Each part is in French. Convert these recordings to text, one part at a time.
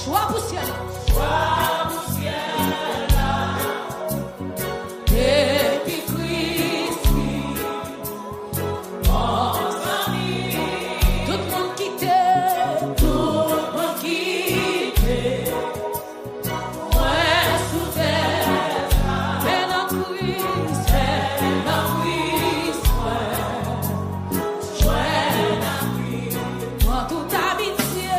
Choix pour ciel. Toute amitié.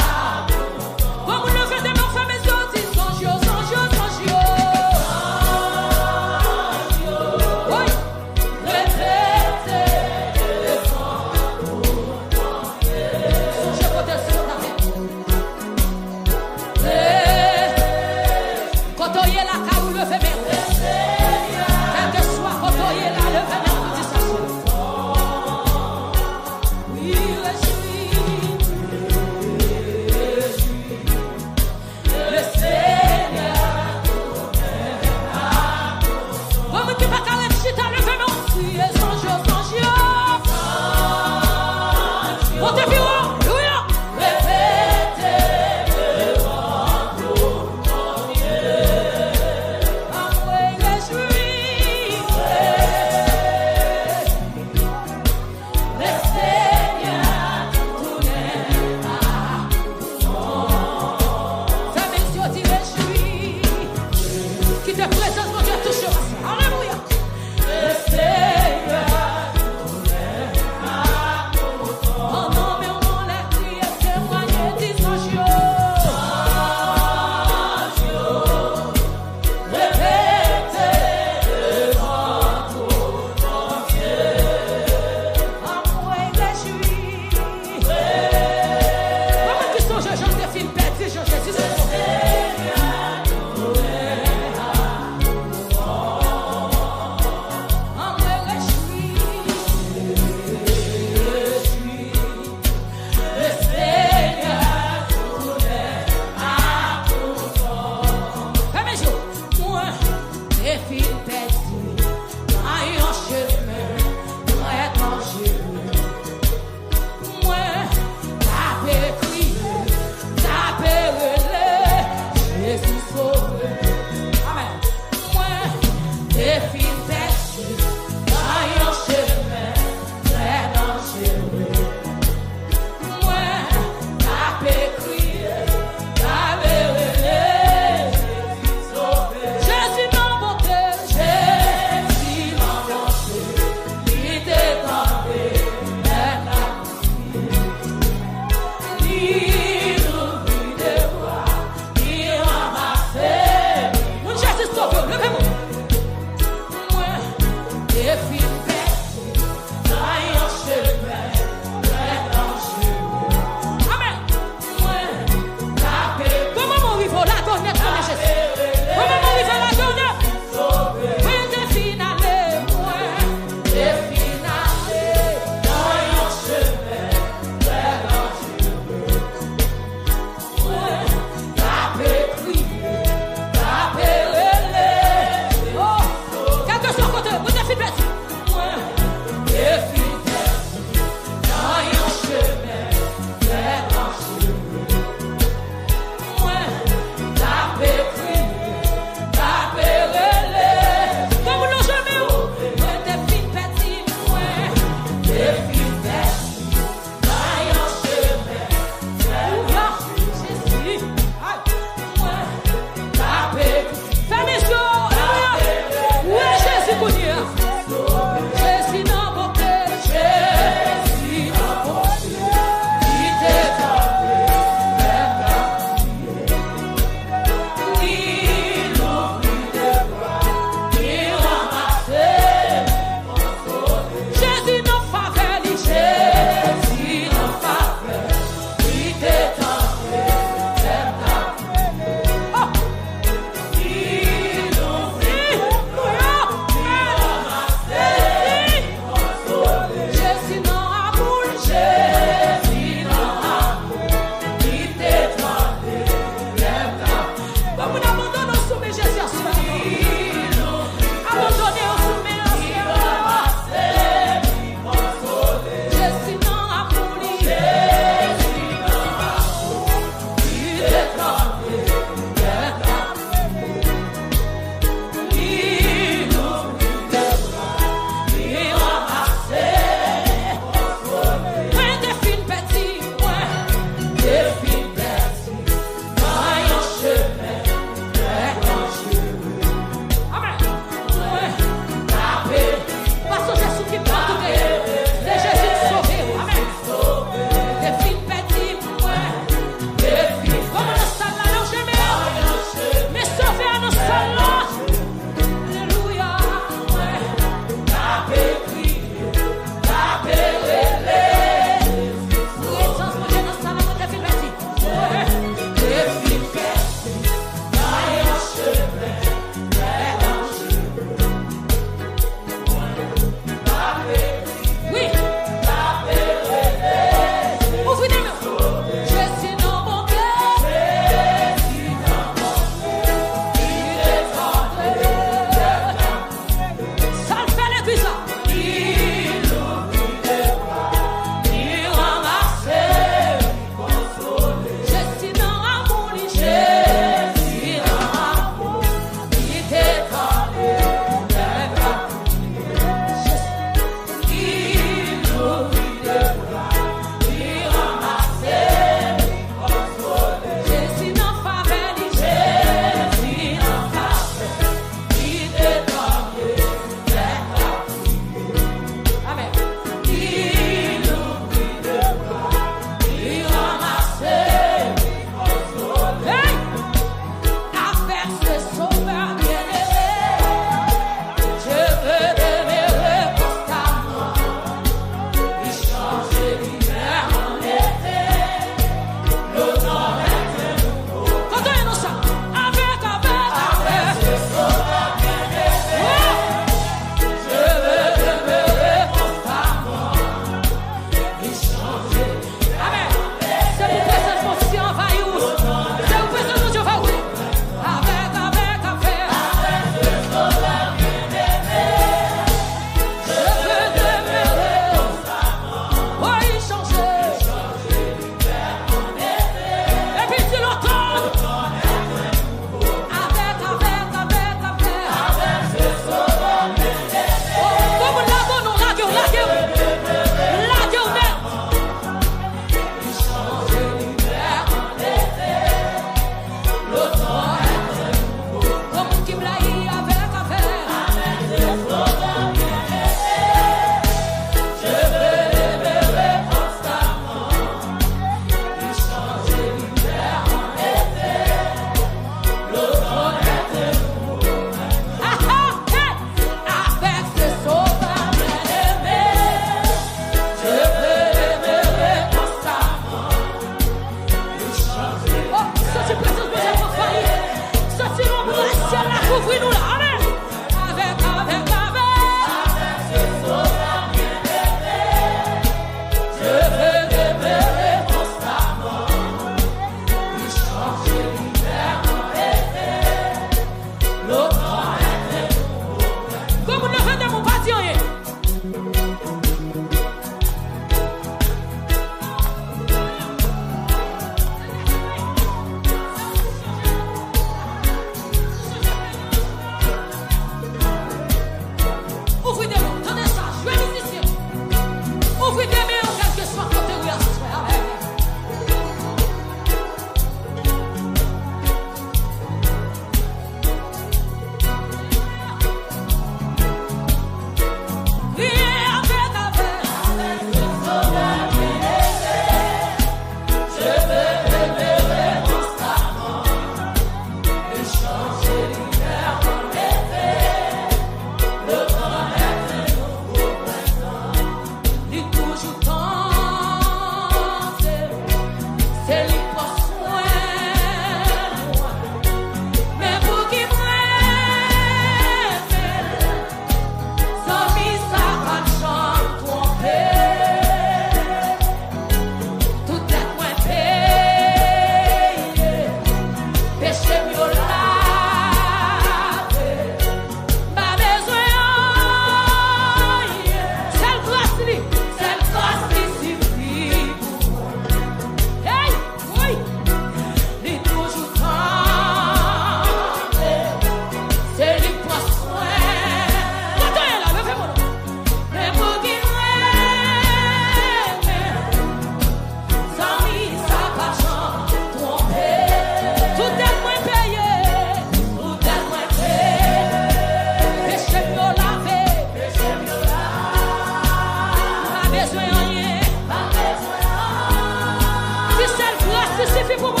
grâce suffit pour moi.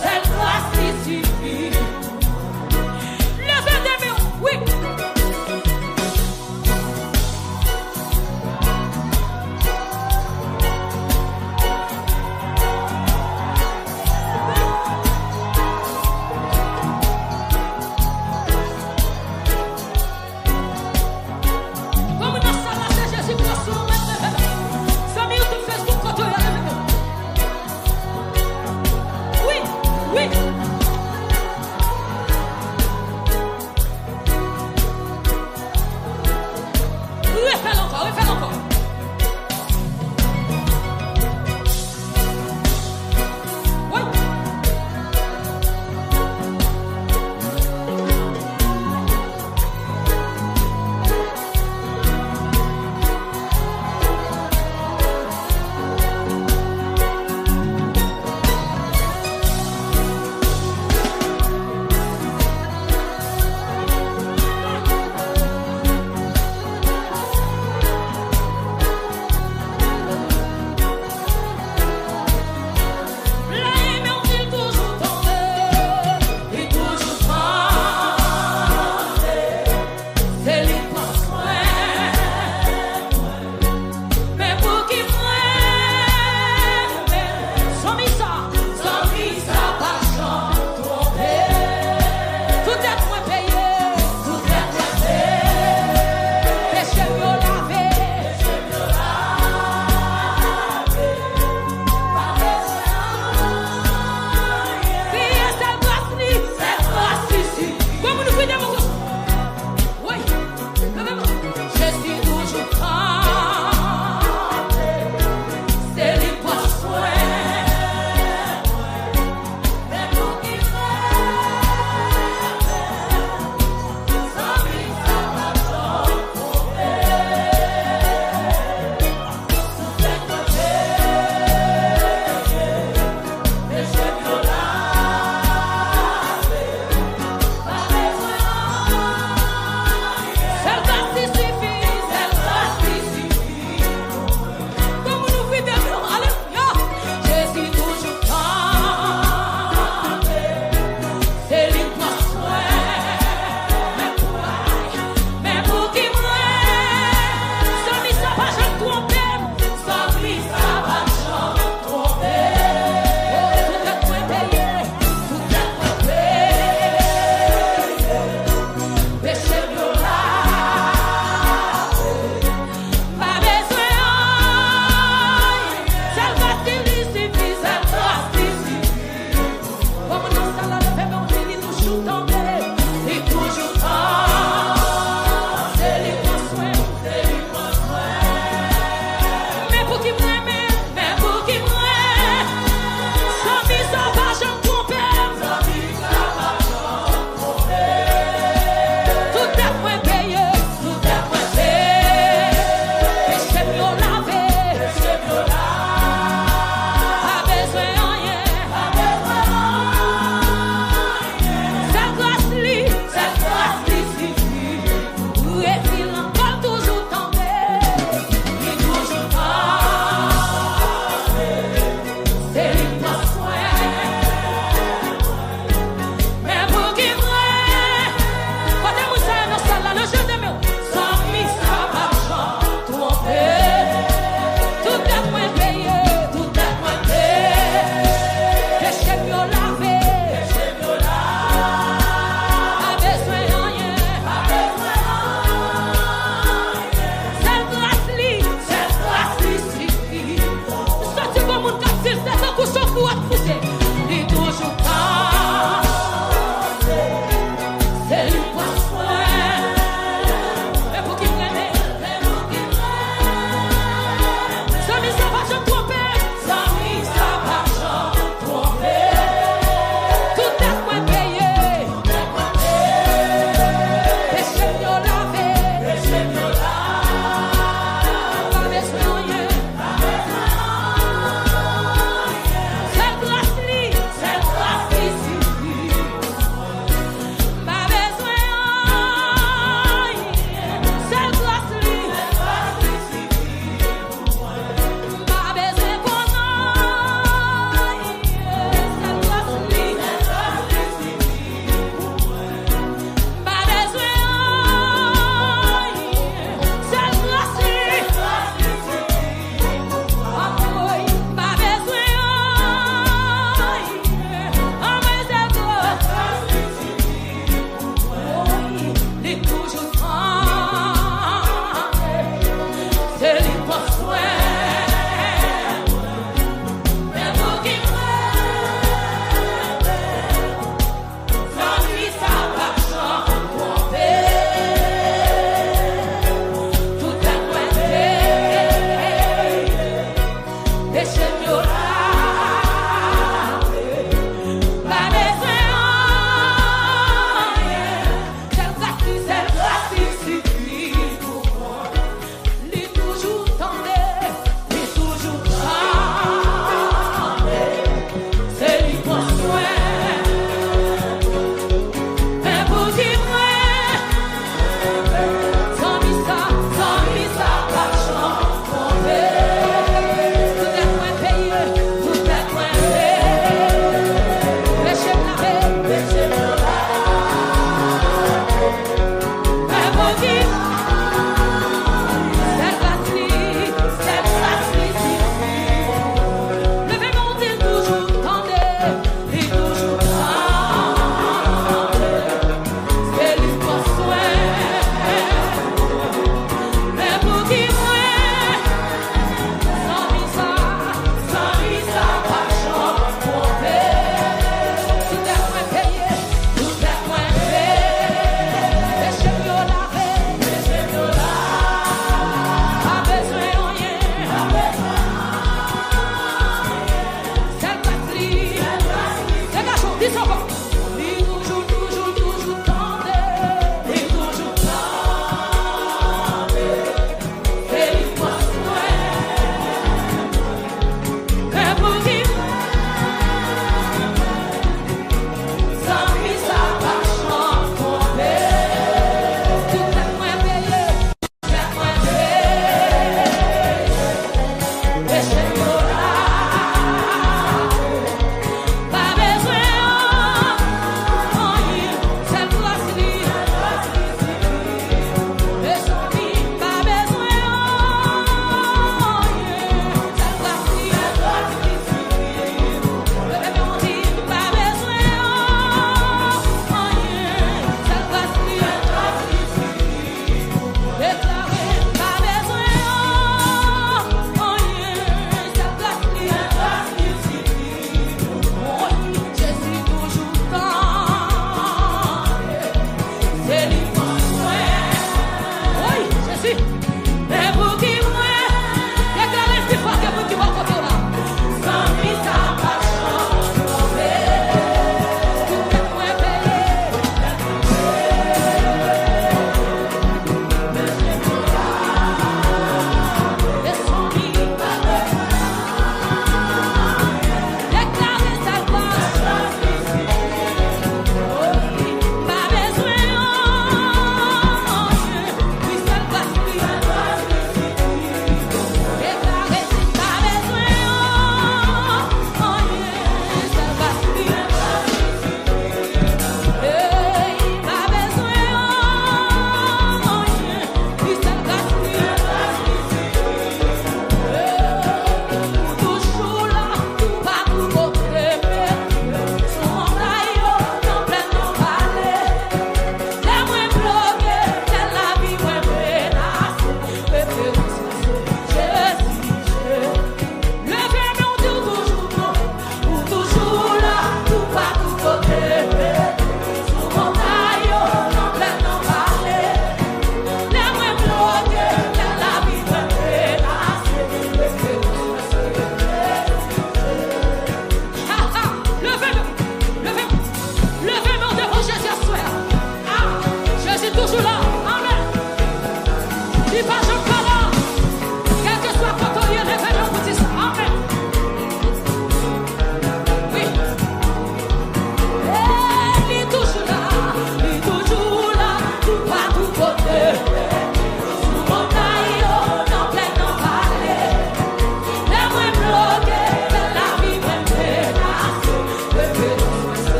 Cette grâce suffit. Levez des mains, oui.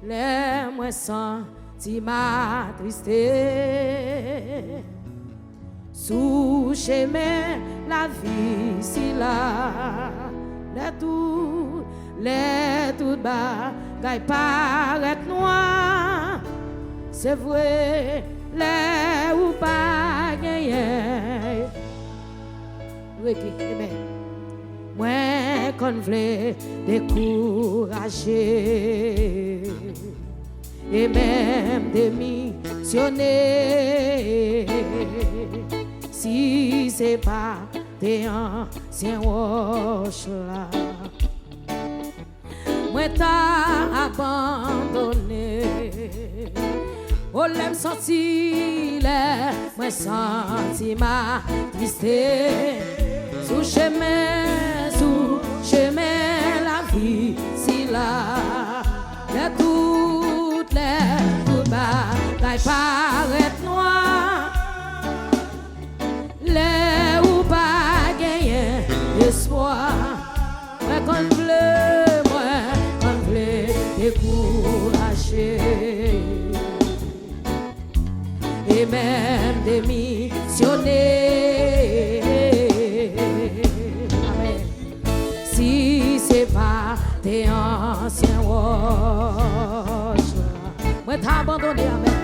les moins senti ma tristesse. Sous chemin la vie si là, les tout bas, gaille paraît noir. C'est vrai, les ou pas gagné. Oui, amen. Moi, qu'on voulait décourager et même démissionner. Si c'est pas des anciens roches là, moi t'as abandonné. Oh, l'aime senti, moi senti ma tristesse. Sous chemin, la vie, si là, toutes bagailles paraissent noires. Les ou pas gagner espoir. Moi, qu'on voulait décourager. Et même démissionner. Amen. Si c'est pas tes anciens roches, moi t'as abandonné, amen.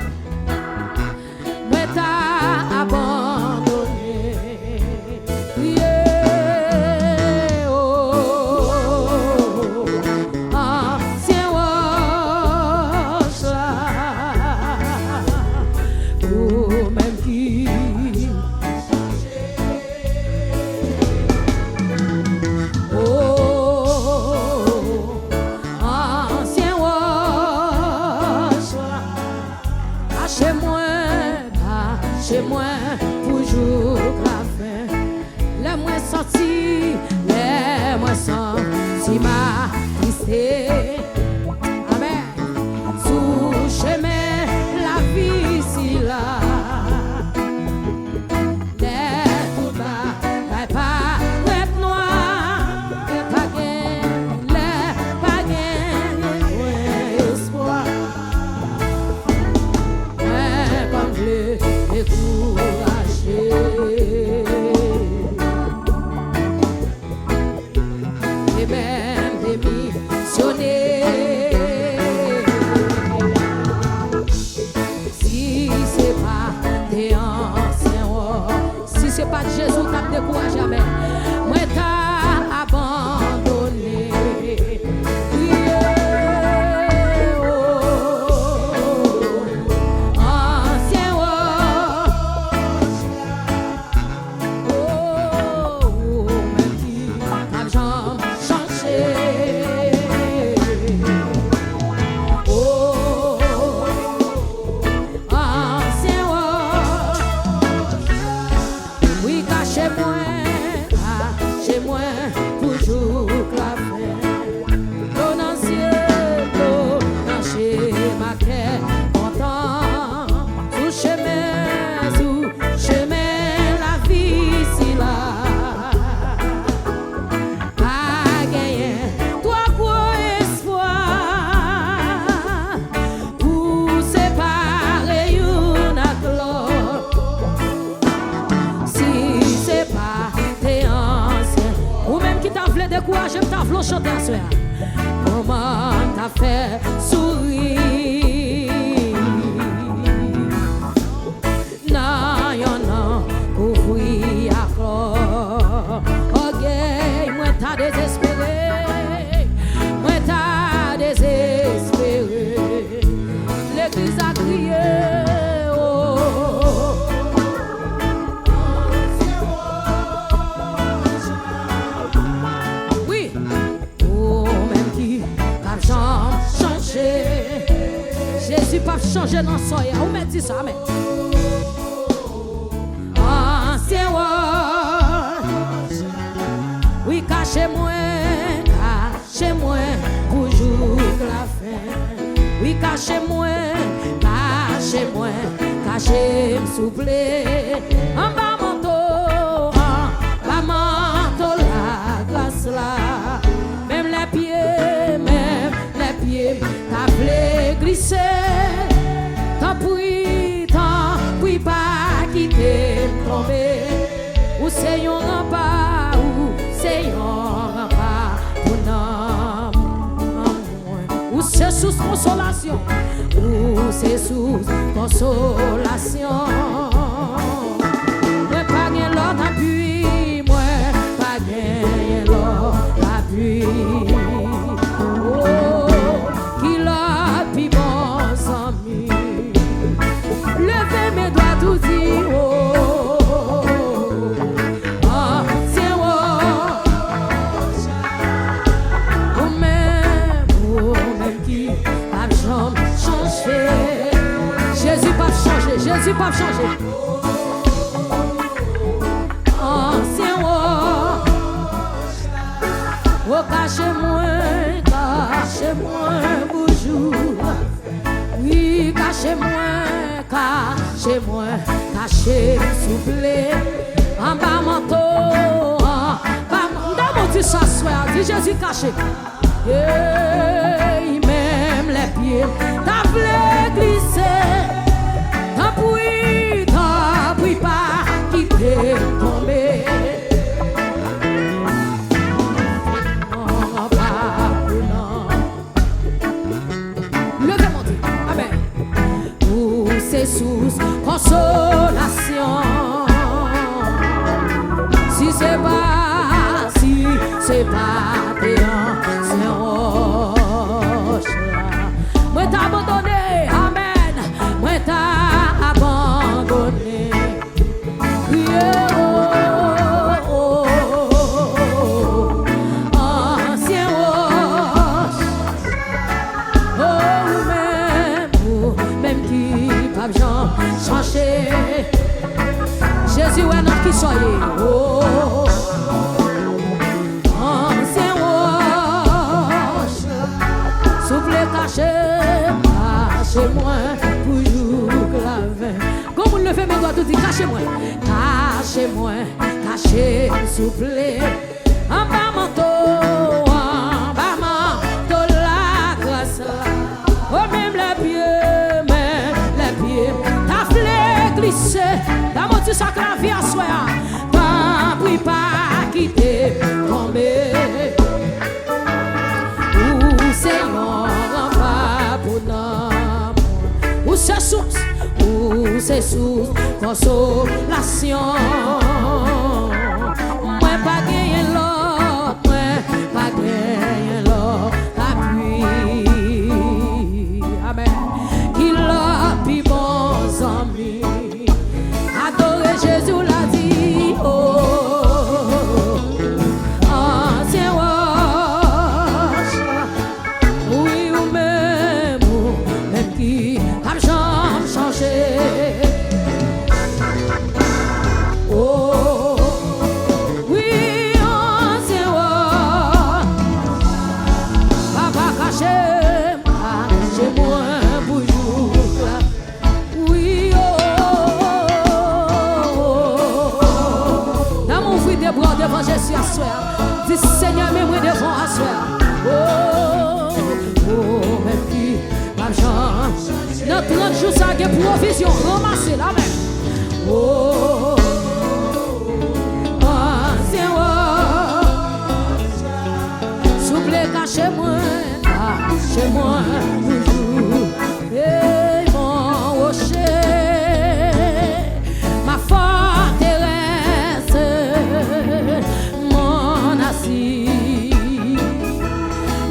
Moi t'as abandonné. Yeah, oh, anciens roches là. Même qui ancien roche, chez moi, pour jour la fin. Les moins sortis, les moins sortis, ma tristesse. Amen. Sous chemin, la vie si là. Jésus t'a découragé, amen. Moi t'as abandonné. Yeah, oh, ancien même qui n'a jamais changé. Chez moi, toujours clavé. L'eau dans ciel, l'eau dans chez ma quête, content. Sous chemin, la vie si là. Pas gagné, toi pour espoir. Pour séparer une à l'autre. Si c'est pas tes anciens, ou même qui t'a voulu décourager, t'a voulu chanter à soi. Comment t'as fait sourire? Non, y'en a couvri à corps. Ok, moi t'as désespéré. Moi t'as désespéré. L'église a crié. Jésus pas changer dans son ya. Où met dit ça, mais ancien roi, oui cachez-moi pour jour la fin. Oui cachez-moi, cachez-moi, soufflez en bas manteau, la glace là, même les pieds, t'as glissé. Tant pis pas quitter tomber. Ou c'est un rempart, ou c'est un rempart pour nous. Ou c'est sous consolation, ou c'est sous consolation. Moi pas gain l'autre appui, moi pas gain l'autre appui. Oh, qui l'a pi bon ami. Levez mes doigts tout dire. Jésus pas changé. Ancien roi, oh cachez-moi bonjour. Oui, cachez-moi, cachez s'il vous plaît. En bas manteau, dans mon Dieu s'asseoir, dit Jésus caché. Et même les pieds, t'as voulu glisser. T'as pris pas quitter tomber. Non, pas non. Levez mon Dieu, amen. Où c'est sous consolation. Si c'est pas péant, c'est roche là. Moi t'as abandonné, amen. Moi t'as abandonné. Ancien roche. Oh, même qui pas besoin changer. Jésus est notre qui soyez. Oh, ancien roche. Souffle cachez-moi pour you claver. Comme vous le faites, mes doigts tout dit cachez-moi, cachez s'il vous plaît. En bas manteau la grâce là. Oh même les pieds, t'as flé glissé. Dans mon Dieu sacré la vie à soi. Pas pris pas quitter tomber. Où Seigneur pas pour nous. Où c'est source consolation. Moi pas gagner l'autre, appui. Amen. Qui l'a pi bon ami. Adorer Jésus l'a dit. Oh, ancien roche. Oui ou même qui a jamais changé. Oh, oui, ancien roche. Papa cachez-moi bonjour. Oui, dans mon fruit de bras devant Jésus à soir. Dis Seigneur, mais moi devant à soir. Oh, même qui va changer. Dans 30 jours, ça a une provision. Ramassez la main. Oh, ancien roi. S'il vous plaît, cachez-moi toujours. Et mon rocher, ma forteresse, mon assis,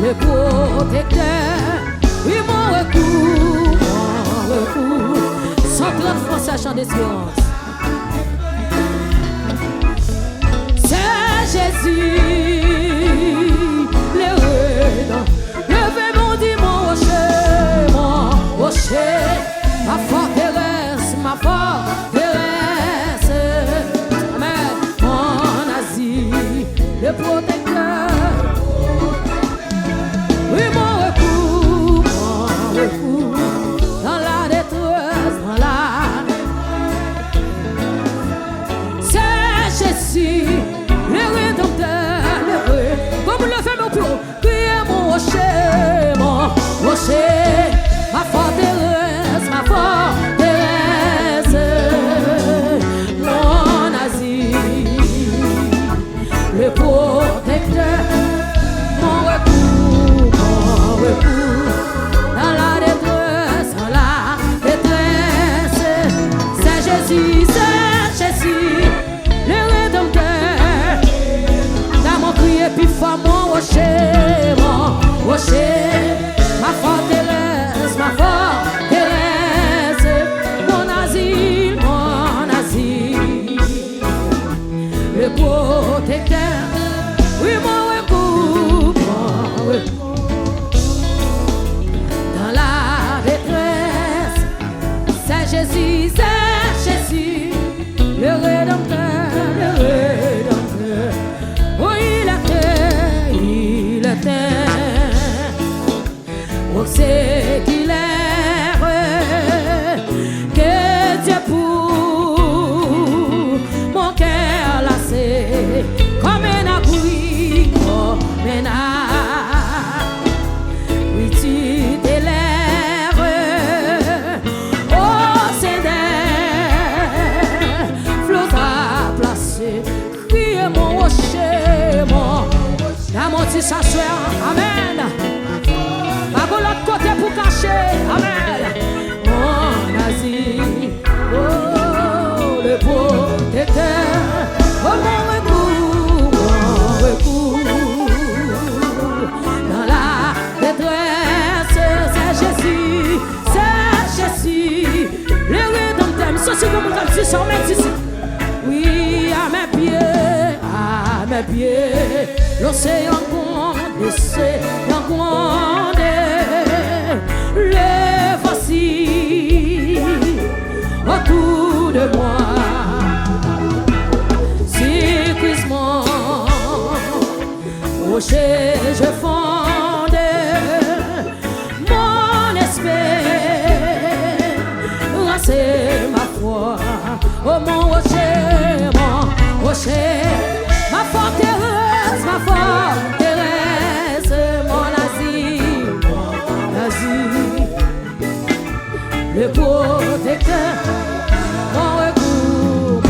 le protecteur, oui mon recours. 130 Français chant d'espérance. C'est Jésus, le redon. Levez mon dit mon rocher, ma forteresse, Amen, mon asile, le protecteur. Oui, mon recours, dans la détresse, sans mettre ici. Oui, à mes pieds, l'océan gronde, l'océan gronde. Le voici autour de moi. Cyclisme, rocher, je fonde mon espérance, c'est ma foi. Oh mon rocher, ma forteresse, mon asile, le protecteur, mon recours,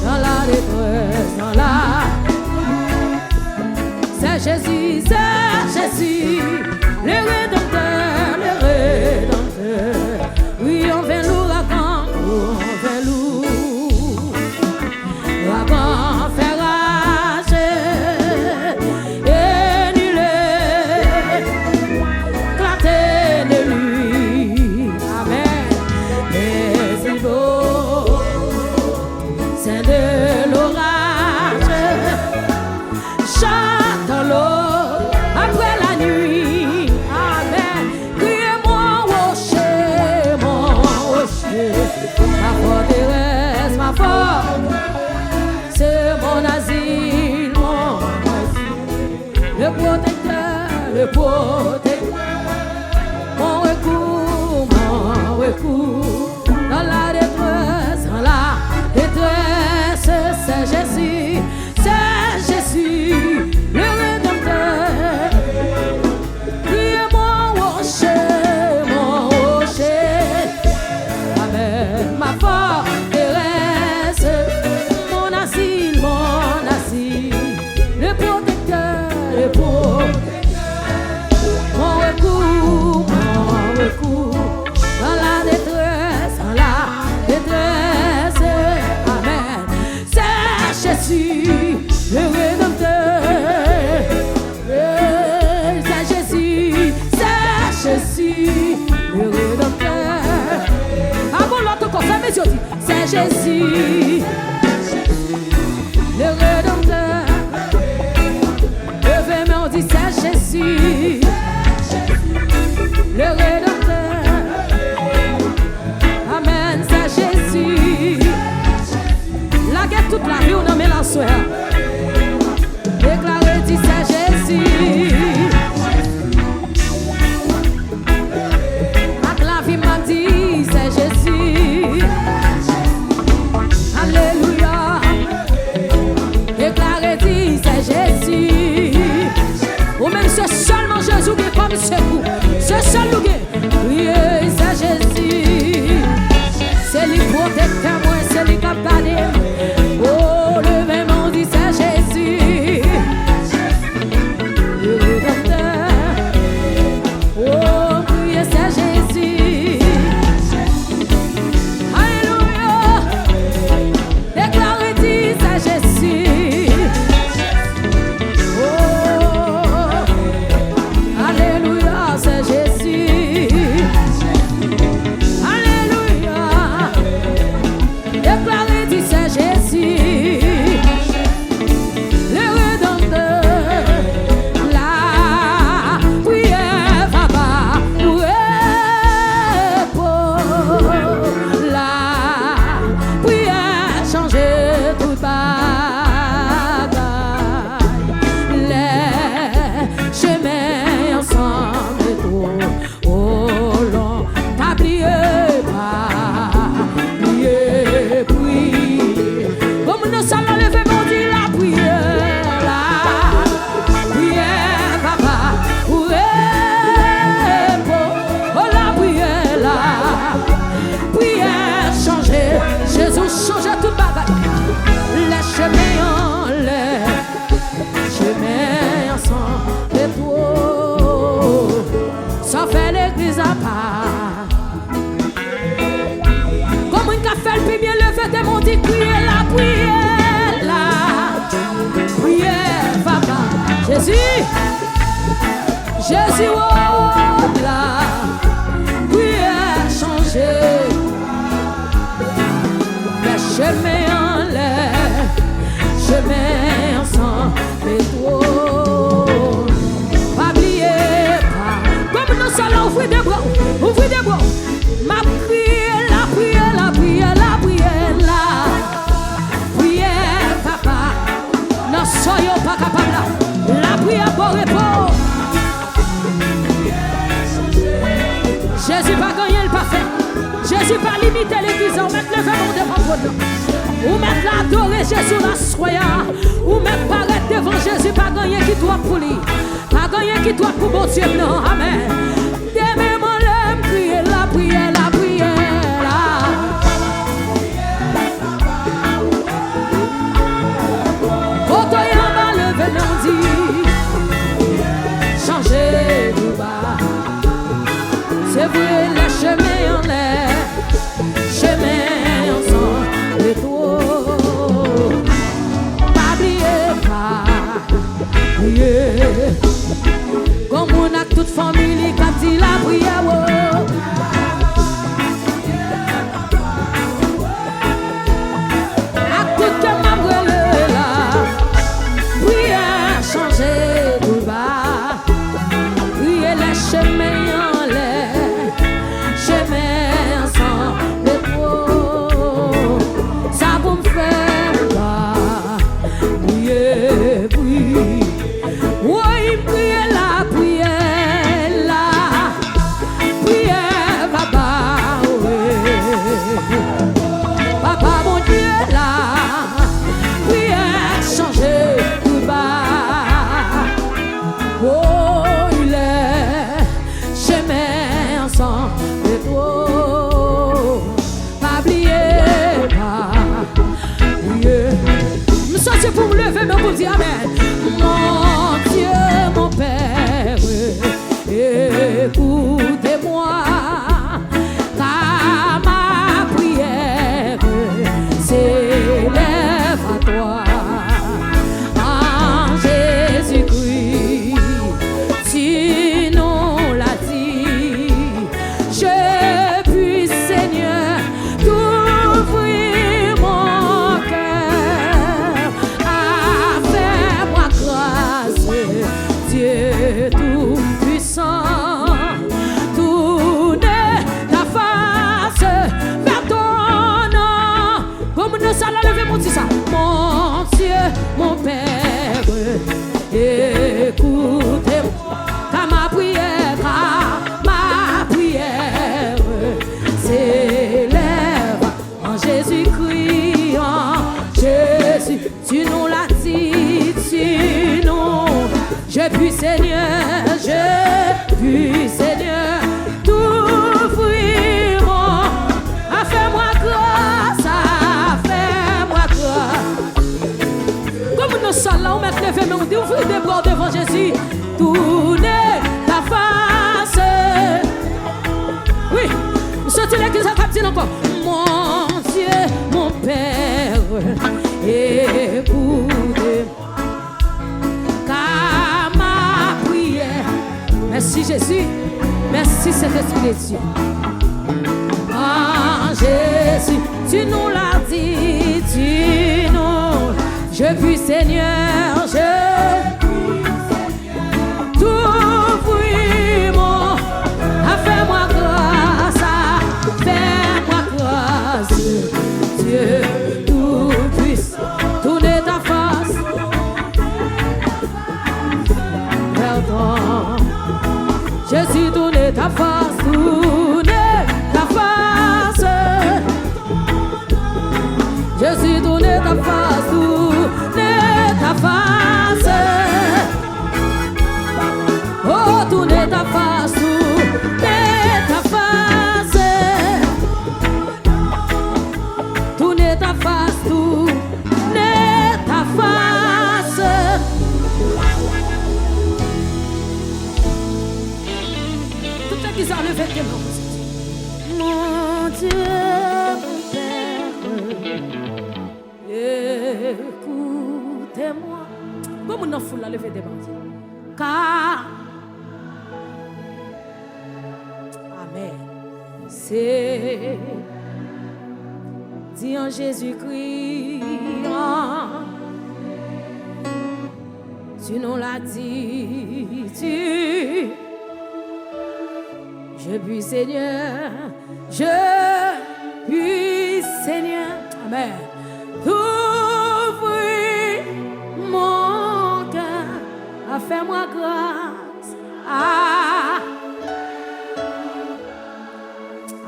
dans la détresse, dans la... C'est Jésus, le Rédempteur, le Rédempteur. Oui, on fait l'ouragan, l'ouragan fait rage, et nul éclaté de lui. Amen. Mais c'est beau, c'est de l'orage. Chante l'eau après la nuit. Amen. Criez-moi, rocher, ma forteresse, ma force, c'est mon asile, le protecteur, mon recours, dans la détresse, c'est Jésus, le Rédempteur. Criez-moi, rocher, Amen, ma forteresse, mon asile, le protecteur, mon recours, dans la détresse, Amen, c'est Jésus, le Rédempteur, c'est Jésus, le Rédempteur. Avant l'autre qu'on fait mes yeux, c'est Jésus, le Rédempteur. Levez main, on dit c'est Jésus, le Rédempteur. Amen, c'est Jésus. La guerre toute la vie, on en met la soeur. Déclaré, dit c'est Jésus. La vie m'a dit c'est Jésus. Alléluia. Déclaré, dit c'est Jésus. Ou même c'est seulement Jésus qui est comme secours. C'est seul qui est. Oui, c'est Jésus. C'est lui protecteur, moi, c'est lui qui a gardé. Oh, le même on dit c'est Jésus. Le Rédempteur. Oh, oui, c'est Jésus. Alléluia. Déclaré, dit c'est Jésus. Oh, alléluia, c'est Jésus. Alléluia. Déclaré, dit c'est Jésus. Le Rédempteur. La prière va pas. La prière changer toute bagaille. Les chemins ensemble trop au long. Pas plier, prier. Comme nous sommes enlevés, on dit la prière. La prière va pas. Oh, la prière là. Prière changer. Jésus change tout bagaille. Les chemins ensemble trop. Ça fait l'église à part. Comme une café, le premier levé de mon dit prière là. Prière va pas. Jésus, oh là. Prière changer. ouvrez des bras, ouvrez des bras. Ma prière, la prière, la prière, la prière, la prière, papa. Non, soyons pas capables là. La prière pour répondre. Jésus pas gagné le parfait. Jésus pas limité l'église. On met le verre devant vous. Ou mettre l'adorer Jésus la soya. Ou même paraître devant Jésus pas gagné qui doit pour lui. Pas gagné qui doit pour bon Dieu. Non, amen. Demain, mon l'homme crier la prière, la prière. Autant y en bas le venant dit. Changer de bas. C'est vrai, les chemins en l'air, chemins ensemble et toi. Pas oublier, pas oublier. Comme on a toute famille qui a dit la prière. À tout que m'a brûlé là, prière changer de bas. Prier les chemins en l'air. Ça pour me faire pas prier, prier. Oui, prier la prière, papa, oui. Papa, mon Dieu, là, prière, changer tout bas. Oh, il est chemin ensemble. C'est pour me lever, mais pour dire amen. Mon Dieu, mon Père, écoutez-moi, car ma prière s'élève à toi. En Jésus-Christ, tu nous l'as dit, je puis, Seigneur, t'ouvrir mon cœur. Dieu tout-puissant, tournez ta face vers ton nom. Comme nous allons lever mon Dieu, ça. Mon Dieu, mon Père, écoutez-moi. Car ma prière s'élève en Jésus-Christ, en Jésus. Tu nous l'as dit, tu nous. Je puis Seigneur, t'ouvrir mon. Fais-moi grâce, fais-moi grâce. Comme nous sommes là, on met les mains, on dit ouvrir des bras devant Jésus. Tournez ta face. Oui, sortez l'église à capter encore. Mon Dieu, mon Père, écoutez. Merci Jésus, merci Saint-Esprit de Dieu. Ah Jésus, tu nous l'as dit, tu nous. Je puis Seigneur, t'ouvrir mon. Fais-moi grâce, fais-moi grâce. Dieu tout-puissant, tournez ta face vers toi. Jésus, tournez ta face, tournez ta face. Jésus, tournez ta face, tournez ta face. Oh, tournez ta face, tournez ta face. Tournez ta face, tournez ta face. Qu'ils ont levé tes mains. Mon Dieu, mon Père, écoutez-moi. Comment on a foule à lever des mains? Car, amen, c'est dit en Jésus-Christ. Tu nous l'as dit, Je puis Seigneur, je puis Seigneur, amen. T'ouvrir mon cœur, à faire moi grâce.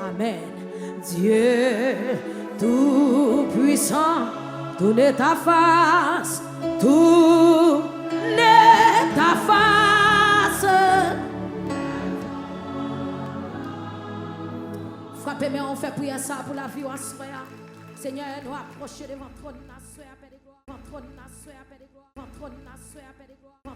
Amen. Dieu tout-puissant, tourne ta face, tourne ta face. Frappez, mais on fait prier ça pour la vie à soi. Seigneur, nous approcher devant ton trône,